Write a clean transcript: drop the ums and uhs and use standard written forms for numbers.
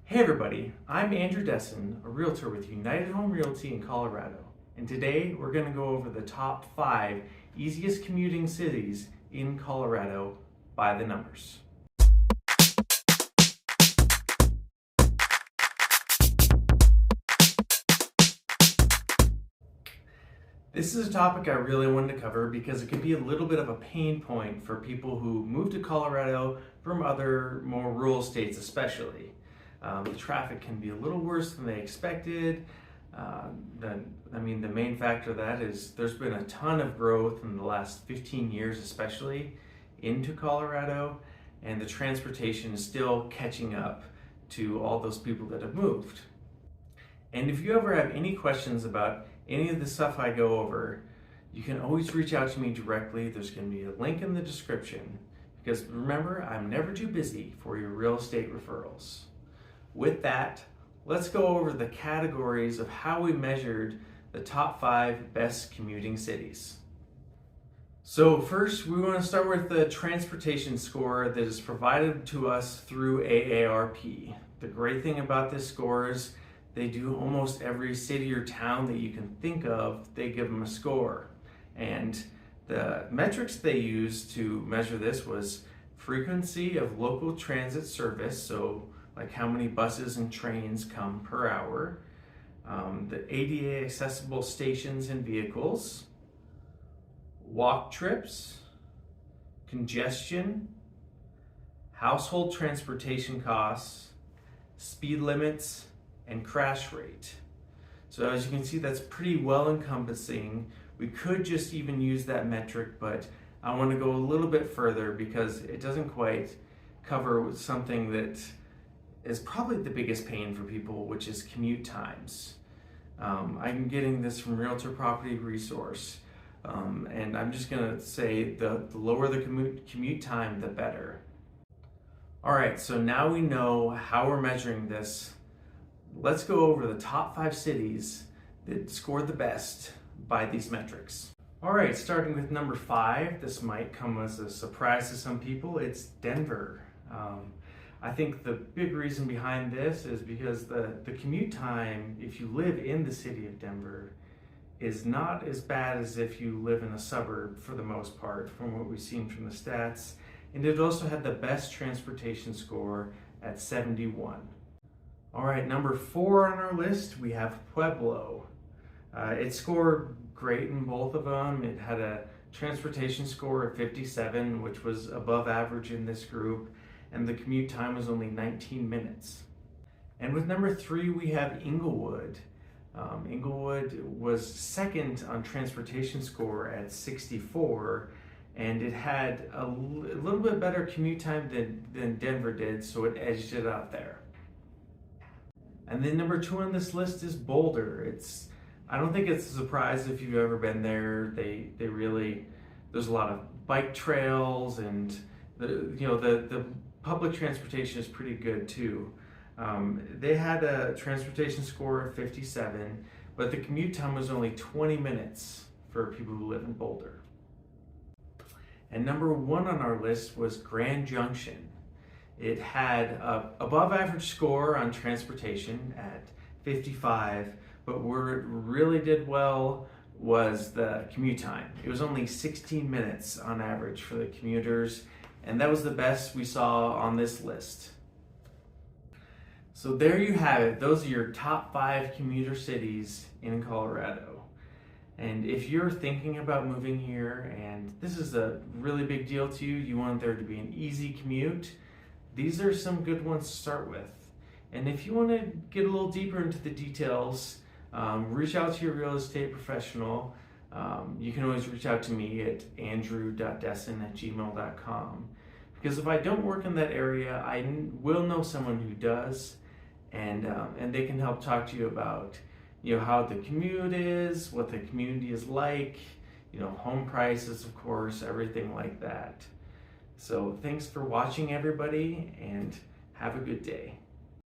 Hey everybody, I'm Andrew Desson, a realtor with United Home Realty in Colorado, and today we're going to go over the top 5 easiest commuting cities in Colorado by the numbers. This is a topic I really wanted to cover because it could be a little bit of a pain point for people who move to Colorado from other more rural states especially. The traffic can be a little worse than they expected. The main factor of that is there's been a ton of growth in the last 15 years especially into Colorado, and the transportation is still catching up to all those people that have moved. And if you ever have any questions about any of the stuff I go over, you can always reach out to me directly. There's going to be a link in the description, because remember, I'm never too busy for your real estate referrals. With that, let's go over the categories of how we measured the top 5 best commuting cities. So first, we want to start with the transportation score that is provided to us through AARP. The great thing about this score is they do almost every city or town that you can think of, they give them a score. And the metrics they used to measure this was frequency of local transit service, so like how many buses and trains come per hour, the ADA accessible stations and vehicles, walk trips, congestion, household transportation costs, speed limits, and crash rate. So as you can see, that's pretty well encompassing. We could just even use that metric, but I want to go a little bit further because it doesn't quite cover something that is probably the biggest pain for people, which is commute times. I'm getting this from Realtor Property Resource, and I'm just gonna say the lower the commute time, the better. All right, so now we know how we're measuring this. Let's go over the top 5 cities that scored the best by these metrics. All right, starting with number 5, this might come as a surprise to some people, it's Denver. I think the big reason behind this is because the commute time, if you live in the city of Denver, is not as bad as if you live in a suburb for the most part, from what we've seen from the stats. And it also had the best transportation score at 71. All right, number 4 on our list, we have Pueblo. It scored great in both of them. It had a transportation score of 57, which was above average in this group, and the commute time was only 19 minutes. And with number 3, we have Englewood. Englewood was second on transportation score at 64, and it had a little bit better commute time than Denver did, so it edged it out there. And then number 2 on this list is Boulder. I don't think it's a surprise if you've ever been there. They really, there's a lot of bike trails, and the public transportation is pretty good too. They had a transportation score of 57, but the commute time was only 20 minutes for people who live in Boulder. And number 1 on our list was Grand Junction. It had an above average score on transportation at 55, but where it really did well was the commute time. It was only 16 minutes on average for the commuters, and that was the best we saw on this list. So there you have it. Those are your top 5 commuter cities in Colorado. And if you're thinking about moving here and this is a really big deal to you, you want there to be an easy commute, these are some good ones to start with. And if you want to get a little deeper into the details, reach out to your real estate professional. You can always reach out to me at andrew.desson@gmail.com, because if I don't work in that area, I will know someone who does, and they can help talk to you about how the commute is, what the community is like, home prices, of course, everything like that. So thanks for watching, everybody, and have a good day.